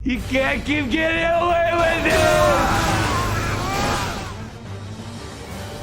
You can't keep getting away with it!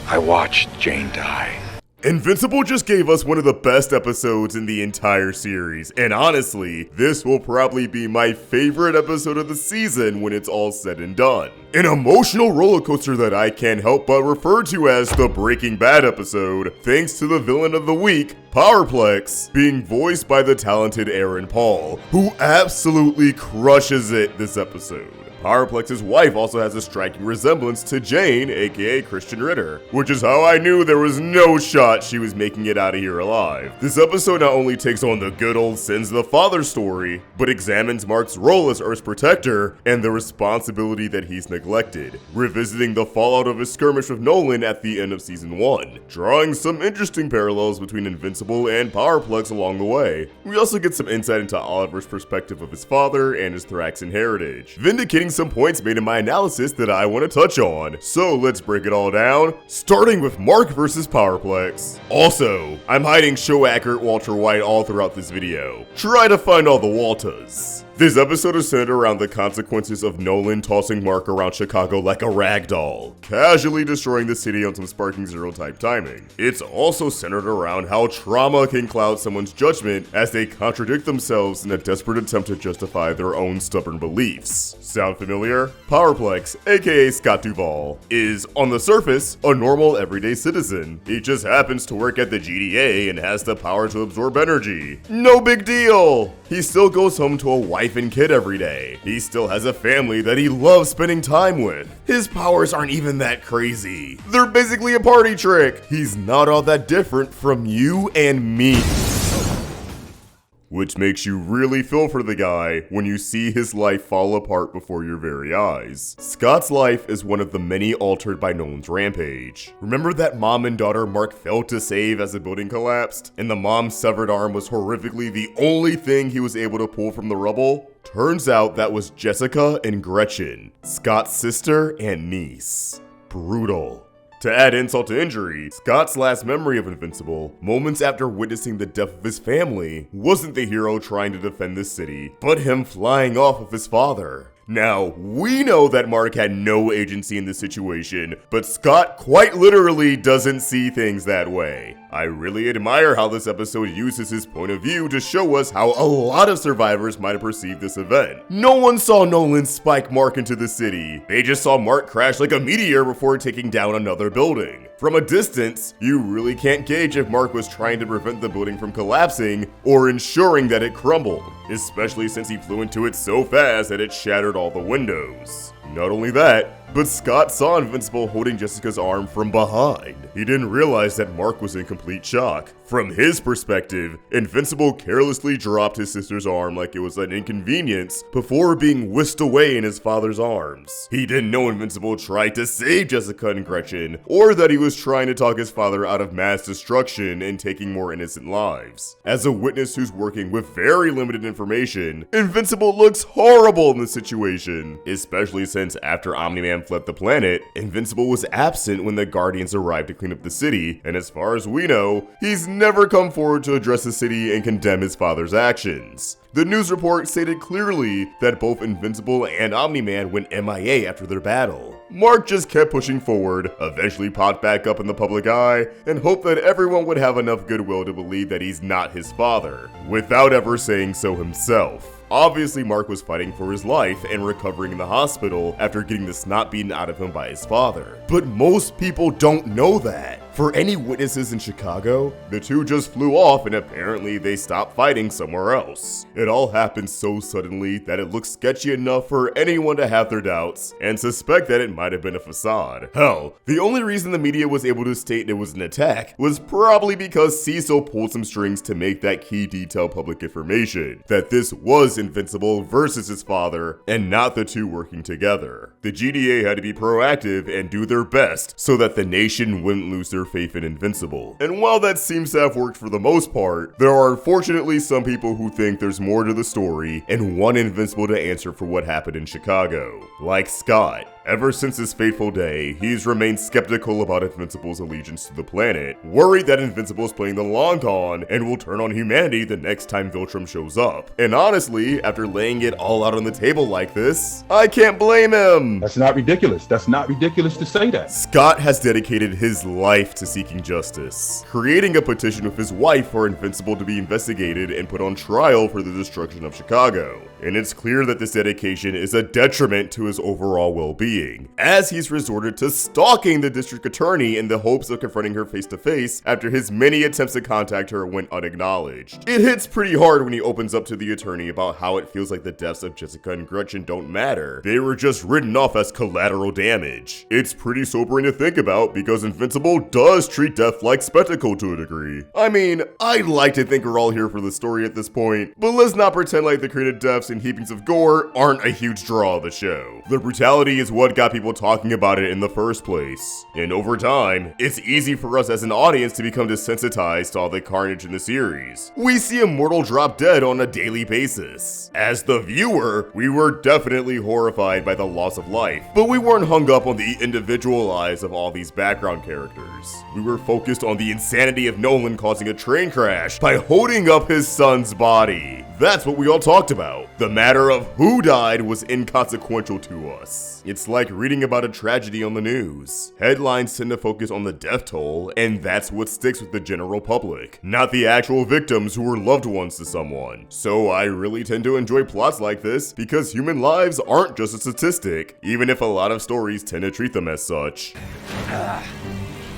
I watched Jane die. Invincible just gave us one of the best episodes in the entire series, and honestly, this will probably be my favorite episode of the season when it's all said and done. An emotional roller coaster that I can't help but refer to as the Breaking Bad episode, thanks to the villain of the week, Powerplex, being voiced by the talented Aaron Paul, who absolutely crushes it this episode. Powerplex's wife also has a striking resemblance to Jane, aka Christian Ritter, which is how I knew there was no shot she was making it out of here alive. This episode not only takes on the good old sins of the father story, but examines Mark's role as Earth's protector and the responsibility that he's neglected, revisiting the fallout of his skirmish with Nolan at the end of season 1, drawing some interesting parallels between Invincible and Powerplex along the way. We also get some insight into Oliver's perspective of his father and his Thraxan heritage, vindicating some points made in my analysis that I want to touch on. So let's break it all down, starting with Mark versus Powerplex. Also, I'm hiding show accurate Walter White all throughout this video. Try to find all the Walters. This episode is centered around the consequences of Nolan tossing Mark around Chicago like a rag doll, casually destroying the city on some Sparking Zero type timing. It's also centered around how trauma can cloud someone's judgment as they contradict themselves in a desperate attempt to justify their own stubborn beliefs. Sound familiar? Powerplex, aka Scott Duval, is, on the surface, a normal everyday citizen. He just happens to work at the GDA and has the power to absorb energy. No big deal! He still goes home to a wife and kid every day. He still has a family that he loves spending time with. His powers aren't even that crazy. They're basically a party trick. He's not all that different from you and me. Which makes you really feel for the guy when you see his life fall apart before your very eyes. Scott's life is one of the many altered by Nolan's rampage. Remember that mom and daughter Mark failed to save as the building collapsed? And the mom's severed arm was horrifically the only thing he was able to pull from the rubble? Turns out that was Jessica and Gretchen, Scott's sister and niece. Brutal. To add insult to injury, Scott's last memory of Invincible, moments after witnessing the death of his family, wasn't the hero trying to defend the city, but him flying off with his father. Now, we know that Mark had no agency in this situation, but Scott quite literally doesn't see things that way. I really admire how this episode uses his point of view to show us how a lot of survivors might have perceived this event. No one saw Nolan spike Mark into the city. They just saw Mark crash like a meteor before taking down another building. From a distance, you really can't gauge if Mark was trying to prevent the building from collapsing or ensuring that it crumbled, especially since he flew into it so fast that it shattered all the windows. Not only that, but Scott saw Invincible holding Jessica's arm from behind. He didn't realize that Mark was in complete shock. From his perspective, Invincible carelessly dropped his sister's arm like it was an inconvenience before being whisked away in his father's arms. He didn't know Invincible tried to save Jessica and Gretchen, or that he was trying to talk his father out of mass destruction and taking more innocent lives. As a witness who's working with very limited information, Invincible looks horrible in this situation, especially since after Omni-Man fled the planet, Invincible was absent when the Guardians arrived to clean up the city, and as far as we know, he's never come forward to address the city and condemn his father's actions. The news report stated clearly that both Invincible and Omni-Man went MIA after their battle. Mark just kept pushing forward, eventually popped back up in the public eye, and hoped that everyone would have enough goodwill to believe that he's not his father, without ever saying so himself. Obviously, Mark was fighting for his life and recovering in the hospital after getting the snot beaten out of him by his father. But most people don't know that. For any witnesses in Chicago, the two just flew off and apparently they stopped fighting somewhere else. It all happened so suddenly that it looks sketchy enough for anyone to have their doubts and suspect that it might have been a facade. Hell, the only reason the media was able to state it was an attack was probably because Cecil pulled some strings to make that key detail public information, that this was Invincible versus his father and not the two working together. The GDA had to be proactive and do their best so that the nation wouldn't lose their faith in Invincible. And while that seems to have worked for the most part, there are unfortunately some people who think there's more to the story and want Invincible to answer for what happened in Chicago, like Scott. Ever since his fateful day, he's remained skeptical about Invincible's allegiance to the planet, worried that Invincible's playing the long con and will turn on humanity the next time Viltrum shows up. And honestly, after laying it all out on the table like this, I can't blame him! That's not ridiculous. That's not ridiculous to say that. Scott has dedicated his life to seeking justice, creating a petition with his wife for Invincible to be investigated and put on trial for the destruction of Chicago. And it's clear that this dedication is a detriment to his overall well-being, as he's resorted to stalking the district attorney in the hopes of confronting her face-to-face after his many attempts to contact her went unacknowledged. It hits pretty hard when he opens up to the attorney about how it feels like the deaths of Jessica and Gretchen don't matter. They were just written off as collateral damage. It's pretty sobering to think about because Invincible does treat death like spectacle to a degree. I mean, I'd like to think we're all here for the story at this point, but let's not pretend like the created deaths and heapings of gore aren't a huge draw of the show. The brutality is what got people talking about it in the first place. And over time, it's easy for us as an audience to become desensitized to all the carnage in the series. We see a mortal drop dead on a daily basis. As the viewer, we were definitely horrified by the loss of life, but we weren't hung up on the individual lives of all these background characters. We were focused on the insanity of Nolan causing a train crash by holding up his son's body. That's what we all talked about. The matter of who died was inconsequential to us. It's like reading about a tragedy on the news. Headlines tend to focus on the death toll, and that's what sticks with the general public, not the actual victims who were loved ones to someone. So I really tend to enjoy plots like this because human lives aren't just a statistic, even if a lot of stories tend to treat them as such.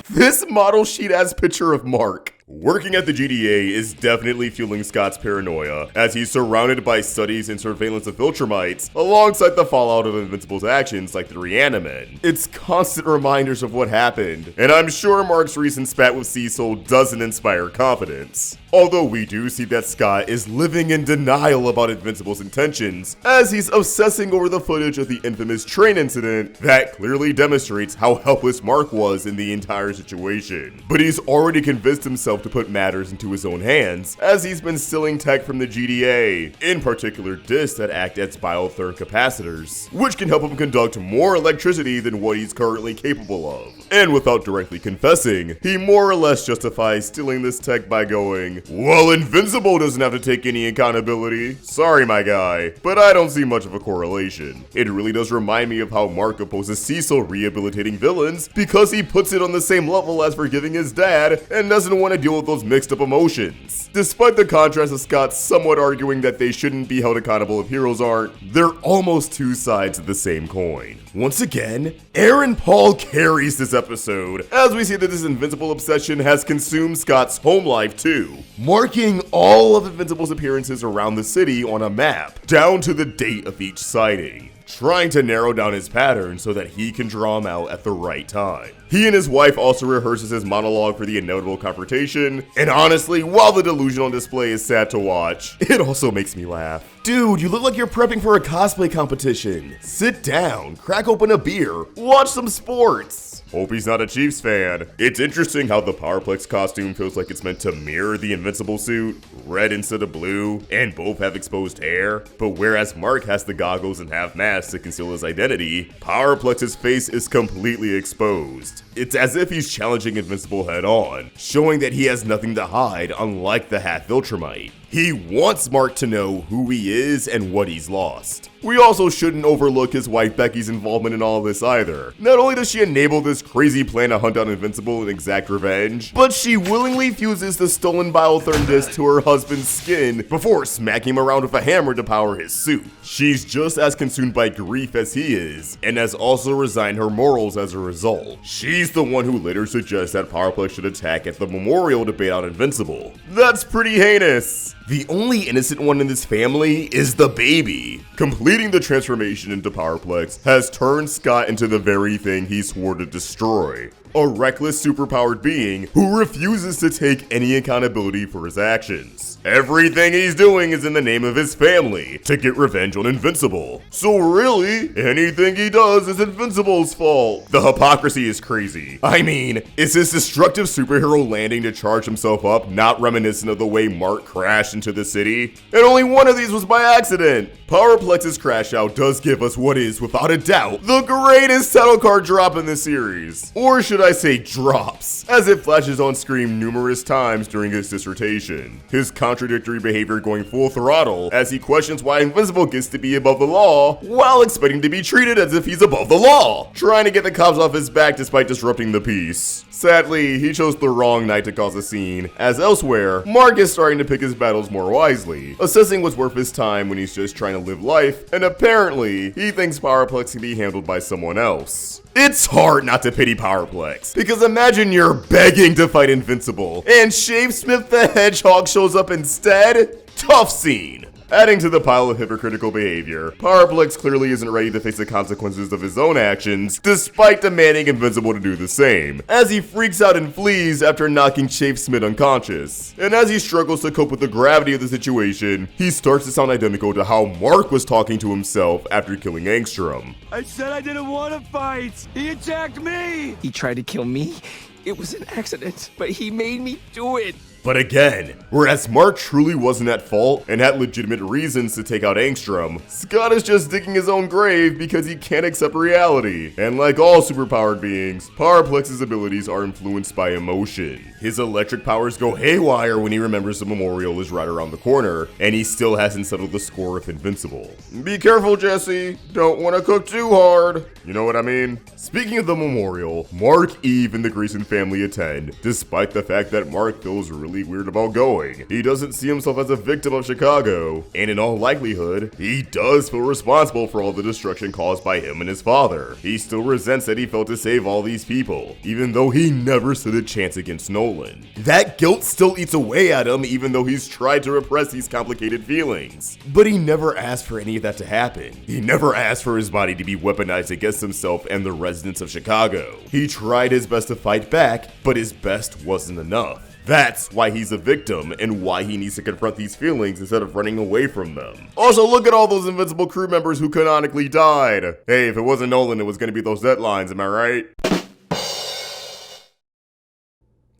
This model sheet-ass picture of Mark working at the GDA is definitely fueling Scott's paranoia, as he's surrounded by studies and surveillance of Viltrumites, alongside the fallout of Invincible's actions like the Reanimen. It's constant reminders of what happened, and I'm sure Mark's recent spat with Cecil doesn't inspire confidence. Although we do see that Scott is living in denial about Invincible's intentions, as he's obsessing over the footage of the infamous train incident that clearly demonstrates how helpless Mark was in the entire situation. But he's already convinced himself to put matters into his own hands, as he's been stealing tech from the GDA, in particular discs that act as biotherm capacitors, which can help him conduct more electricity than what he's currently capable of. And without directly confessing, he more or less justifies stealing this tech by going, "Well, Invincible doesn't have to take any accountability. Sorry, my guy, but I don't see much of a correlation." It really does remind me of how Mark opposes Cecil rehabilitating villains because he puts it on the same level as forgiving his dad and doesn't want to deal with those mixed up emotions. Despite the contrast of Scott somewhat arguing that they shouldn't be held accountable if heroes aren't, they're almost two sides of the same coin. Once again, Aaron Paul carries this episode, as we see that this Invincible obsession has consumed Scott's home life too, marking all of Invincible's appearances around the city on a map, down to the date of each sighting, trying to narrow down his pattern so that he can draw him out at the right time. He and his wife also rehearses his monologue for the inevitable confrontation, and honestly, while the delusion on display is sad to watch, it also makes me laugh. Dude, you look like you're prepping for a cosplay competition. Sit down, crack open a beer, watch some sports. Hope he's not a Chiefs fan. It's interesting how the Powerplex costume feels like it's meant to mirror the Invincible suit, red instead of blue, and both have exposed hair. But whereas Mark has the goggles and half mask to conceal his identity, Powerplex's face is completely exposed. It's as if he's challenging Invincible head on, showing that he has nothing to hide, unlike the half Viltrumite. He wants Mark to know who he is and what he's lost. We also shouldn't overlook his wife Becky's involvement in all this either. Not only does she enable this crazy plan to hunt down Invincible and exact revenge, but she willingly fuses the stolen biotherm disc to her husband's skin before smacking him around with a hammer to power his suit. She's just as consumed by grief as he is, and has also resigned her morals as a result. She's the one who later suggests that Powerplex should attack at the memorial to bait out Invincible. That's pretty heinous. The only innocent one in this family is the baby. Completing the transformation into Powerplex has turned Scott into the very thing he swore to destroy. a reckless superpowered being who refuses to take any accountability for his actions. Everything he's doing is in the name of his family, to get revenge on Invincible. So really, anything he does is Invincible's fault. The hypocrisy is crazy. I mean, is his destructive superhero landing to charge himself up not reminiscent of the way Mark crashed into the city? And only one of these was by accident. Powerplex's crash out does give us what is, without a doubt, the greatest title card drop in the series. Or should I say drops, as it flashes on screen numerous times during his dissertation. His contradictory behavior going full throttle as he questions why Invincible gets to be above the law while expecting to be treated as if he's above the law, trying to get the cops off his back despite disrupting the peace. Sadly, he chose the wrong night to cause a scene, as elsewhere, Mark is starting to pick his battles more wisely, assessing what's worth his time when he's just trying to live life, and apparently, he thinks Powerplex can be handled by someone else. It's hard not to pity Powerplex, because imagine you're begging to fight Invincible, and Smith the Hedgehog shows up instead? Tough scene. Adding to the pile of hypocritical behavior, Powerplex clearly isn't ready to face the consequences of his own actions, despite demanding Invincible to do the same, as he freaks out and flees after knocking Smith unconscious. And as he struggles to cope with the gravity of the situation, he starts to sound identical to how Mark was talking to himself after killing Angstrom. I said I didn't want to fight. He attacked me. He tried to kill me. It was an accident, but he made me do it. But again, whereas Mark truly wasn't at fault and had legitimate reasons to take out Angstrom, Scott is just digging his own grave because he can't accept reality. And like all superpowered beings, Powerplex's abilities are influenced by emotion. His electric powers go haywire when he remembers the memorial is right around the corner, and he still hasn't settled the score with Invincible. Be careful, Jesse. Don't want to cook too hard. You know what I mean? Speaking of the memorial, Mark, Eve, and the Grayson family attend, despite the fact that Mark feels really weird about going. He doesn't see himself as a victim of Chicago, and in all likelihood, he does feel responsible for all the destruction caused by him and his father. He still resents that he failed to save all these people, even though he never stood a chance against Nolan. That guilt still eats away at him even though he's tried to repress these complicated feelings. But he never asked for any of that to happen. He never asked for his body to be weaponized against himself and the residents of Chicago. He tried his best to fight back, but his best wasn't enough. That's why he's a victim and why he needs to confront these feelings instead of running away from them. Also, look at all those Invincible crew members who canonically died. Hey, if it wasn't Nolan, it was gonna be those deadlines, am I right?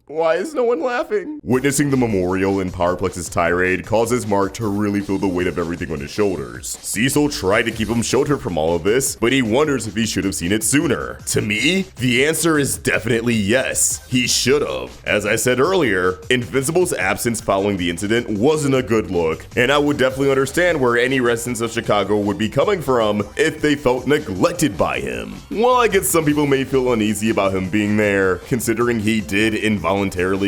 Why is no one laughing? Witnessing the memorial in Powerplex's tirade causes Mark to really feel the weight of everything on his shoulders. Cecil tried to keep him sheltered from all of this, but he wonders if he should have seen it sooner. To me, the answer is definitely yes, he should have. As I said earlier, Invincible's absence following the incident wasn't a good look, and I would definitely understand where any residents of Chicago would be coming from if they felt neglected by him. While I get some people may feel uneasy about him being there, considering he did involuntarily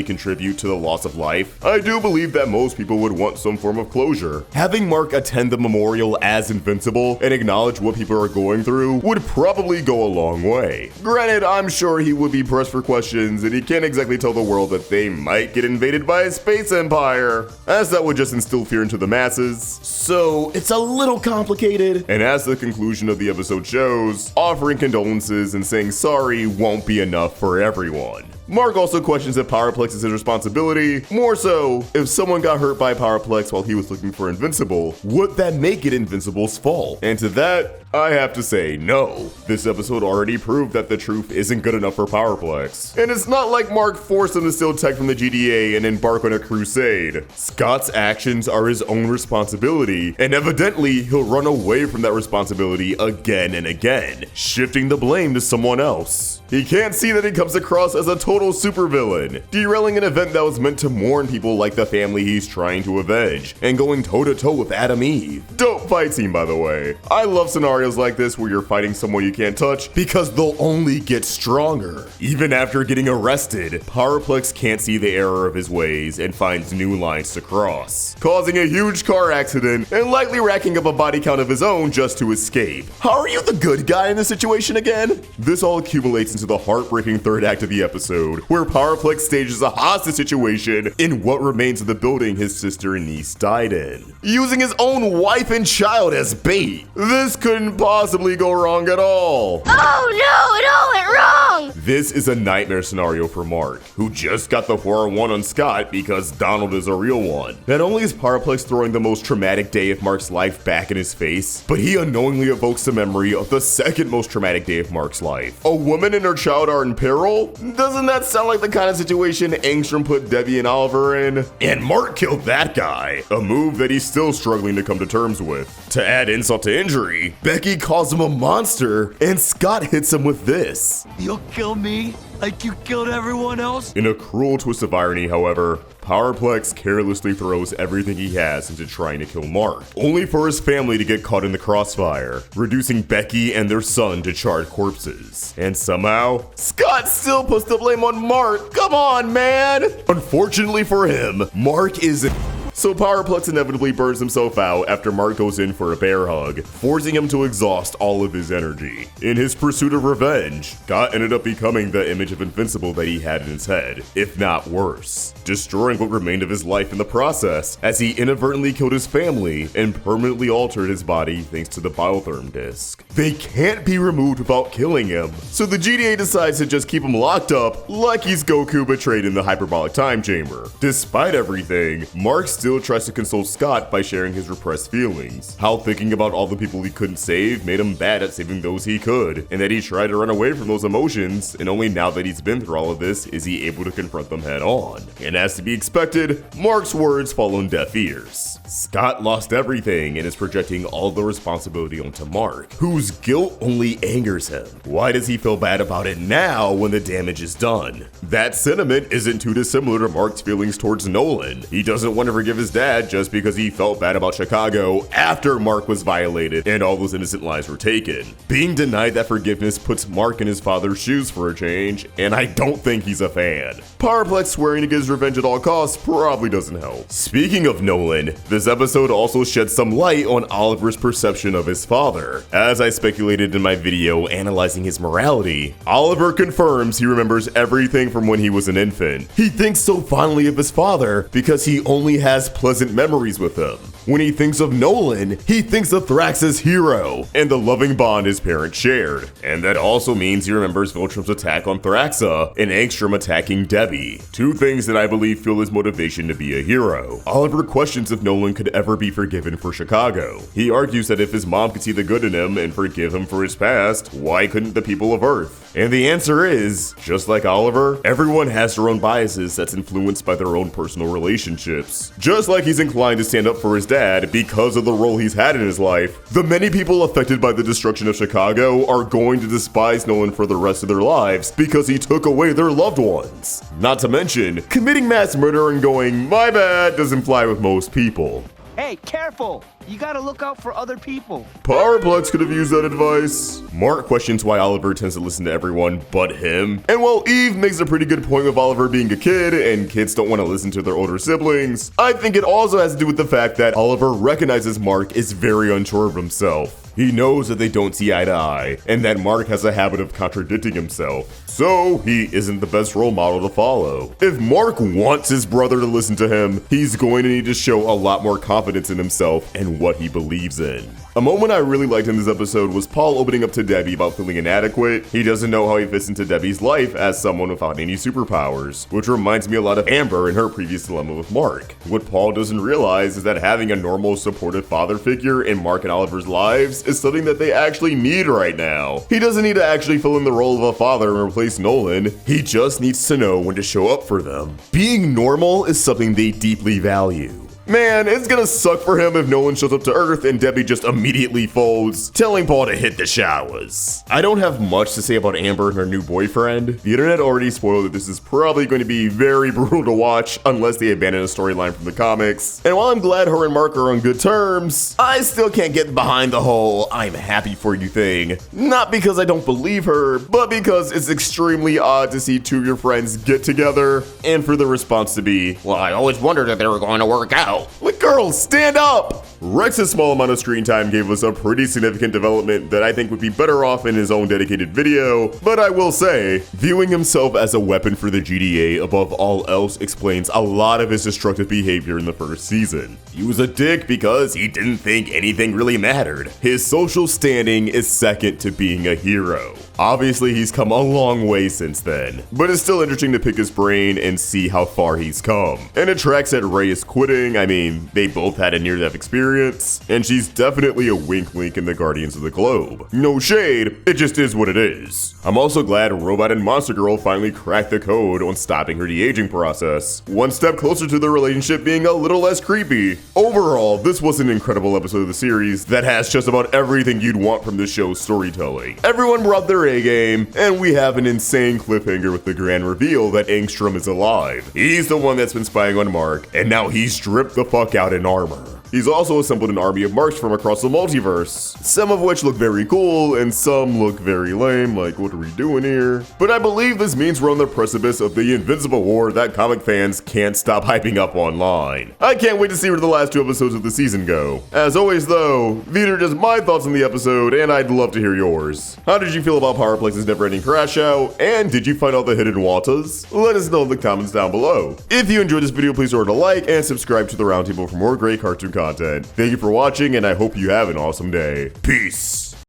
contribute to the loss of life, I do believe that most people would want some form of closure. Having Mark attend the memorial as Invincible and acknowledge what people are going through would probably go a long way. Granted, I'm sure he would be pressed for questions and he can't exactly tell the world that they might get invaded by a space empire, as that would just instill fear into the masses. So it's a little complicated. And as the conclusion of the episode shows, offering condolences and saying sorry won't be enough for everyone. Mark also questions if Powerplex is his responsibility. More so, if someone got hurt by Powerplex while he was looking for Invincible, would that make it Invincible's fault? And to that, I have to say no. This episode already proved that the truth isn't good enough for Powerplex. And it's not like Mark forced him to steal tech from the GDA and embark on a crusade. Scott's actions are his own responsibility, and evidently he'll run away from that responsibility again and again, shifting the blame to someone else. He can't see that he comes across as a total supervillain, derailing an event that was meant to mourn people like the family he's trying to avenge, and going toe-to-toe with Adam Eve. Dope fight scene, by the way. I love scenarios like this where you're fighting someone you can't touch because they'll only get stronger. Even after getting arrested, Powerplex can't see the error of his ways and finds new lines to cross, causing a huge car accident and likely racking up a body count of his own just to escape. How are you the good guy in this situation again? This all accumulates into the heartbreaking third act of the episode, where Powerplex stages a hostage situation in what remains of the building his sister and niece died in, using his own wife and child as bait. This couldn't possibly go wrong at all. Oh no, it all went wrong! wrong? This is a nightmare scenario for Mark, who just got the horror one on Scott because Donald is a real one. Not only is Powerplex throwing the most traumatic day of Mark's life back in his face, but he unknowingly evokes the memory of the second most traumatic day of Mark's life. A woman and her child are in peril? Doesn't that sound like the kind of situation Angstrom put Debbie and Oliver in? And Mark killed that guy, a move that he's still struggling to come to terms with. To add insult to injury, Becky calls him a monster, and Scott hits him with this. You'll kill me like you killed everyone else? In a cruel twist of irony, however, Powerplex carelessly throws everything he has into trying to kill Mark, only for his family to get caught in the crossfire, reducing Becky and their son to charred corpses. And somehow, Scott still puts the blame on Mark. Come on, man! Unfortunately for him, Mark isn't. So Powerplex inevitably burns himself out after Mark goes in for a bear hug, forcing him to exhaust all of his energy. In his pursuit of revenge, Scott ended up becoming the image of Invincible that he had in his head, if not worse, destroying what remained of his life in the process, as he inadvertently killed his family and permanently altered his body thanks to the biotherm disc. They can't be removed without killing him, so the GDA decides to just keep him locked up like he's Goku betrayed in the hyperbolic time chamber. Despite everything, Mark still tries to console Scott by sharing his repressed feelings, how thinking about all the people he couldn't save made him bad at saving those he could, and that he tried to run away from those emotions, and only now that he's been through all of this is he able to confront them head on. And as to be expected, Mark's words fall on deaf ears. Scott lost everything and is projecting all the responsibility onto Mark, whose guilt only angers him. Why does he feel bad about it now when the damage is done? That sentiment isn't too dissimilar to Mark's feelings towards Nolan. He doesn't want to forgive his dad just because he felt bad about Chicago after Mark was violated and all those innocent lives were taken. Being denied that forgiveness puts Mark in his father's shoes for a change, and I don't think he's a fan. Powerplex swearing to get his revenge at all costs probably doesn't help. Speaking of Nolan, this episode also sheds some light on Oliver's perception of his father. As I speculated in my video analyzing his morality, Oliver confirms he remembers everything from when he was an infant. He thinks so fondly of his father because he only has pleasant memories with him. When he thinks of Nolan, he thinks of Thrax's hero and the loving bond his parents shared. And that also means he remembers Viltrum's attack on Thraxa and Angstrom attacking Debbie. Two things that I believe fuel his motivation to be a hero. Oliver questions if Nolan could ever be forgiven for Chicago. He argues that if his mom could see the good in him and forgive him for his past, why couldn't the people of Earth? And the answer is, just like Oliver, everyone has their own biases that's influenced by their own personal relationships. Just like he's inclined to stand up for his dad because of the role he's had in his life, the many people affected by the destruction of Chicago are going to despise Nolan for the rest of their lives because he took away their loved ones. Not to mention, committing mass murder and going, "my bad," doesn't fly with most people. Hey, careful! You gotta look out for other people. Powerplex could have used that advice. Mark questions why Oliver tends to listen to everyone but him. And while Eve makes a pretty good point with Oliver being a kid and kids don't want to listen to their older siblings, I think it also has to do with the fact that Oliver recognizes Mark is very unsure of himself. He knows that they don't see eye to eye, and that Mark has a habit of contradicting himself, so he isn't the best role model to follow. If Mark wants his brother to listen to him, he's going to need to show a lot more confidence in himself and what he believes in. A moment I really liked in this episode was Paul opening up to Debbie about feeling inadequate. He doesn't know how he fits into Debbie's life as someone without any superpowers, which reminds me a lot of Amber in her previous dilemma with Mark. What Paul doesn't realize is that having a normal, supportive father figure in Mark and Oliver's lives is something that they actually need right now. He doesn't need to actually fill in the role of a father and replace Nolan. He just needs to know when to show up for them. Being normal is something they deeply value. Man, it's gonna suck for him if Nolan shows up to Earth and Debbie just immediately folds, telling Paul to hit the showers. I don't have much to say about Amber and her new boyfriend. The internet already spoiled that this is probably going to be very brutal to watch unless they abandon a storyline from the comics. And while I'm glad her and Mark are on good terms, I still can't get behind the whole "I'm happy for you" thing. Not because I don't believe her, but because it's extremely odd to see two of your friends get together and for the response to be, "Well, I always wondered if they were going to work out." Like, girls, stand up! Rex's small amount of screen time gave us a pretty significant development that I think would be better off in his own dedicated video, but I will say, viewing himself as a weapon for the GDA above all else explains a lot of his destructive behavior in the first season. He was a dick because he didn't think anything really mattered. His social standing is second to being a hero. Obviously, he's come a long way since then, but it's still interesting to pick his brain and see how far he's come. And it tracks that Rey is quitting. I mean, they both had a near-death experience, and she's definitely a wink link in the Guardians of the Globe. No shade, it just is what it is. I'm also glad Robot and Monster Girl finally cracked the code on stopping her de-aging process, one step closer to their relationship being a little less creepy. Overall, this was an incredible episode of the series that has just about everything you'd want from this show's storytelling. Everyone brought their A-game, and we have an insane cliffhanger with the grand reveal that Angstrom is alive. He's the one that's been spying on Mark, and now he's stripped the fuck out in armor. He's also assembled an army of Marks from across the multiverse, some of which look very cool, and some look very lame, like what are we doing here? But I believe this means we're on the precipice of the Invincible War that comic fans can't stop hyping up online. I can't wait to see where the last 2 episodes of the season go. As always though, these are just my thoughts on the episode, and I'd love to hear yours. How did you feel about Powerplex's never-ending crash out, and did you find all the hidden watas? Let us know in the comments down below. If you enjoyed this video, please remember to like and subscribe to the Roundtable for more great cartoon content. Thank you for watching, and I hope you have an awesome day. Peace!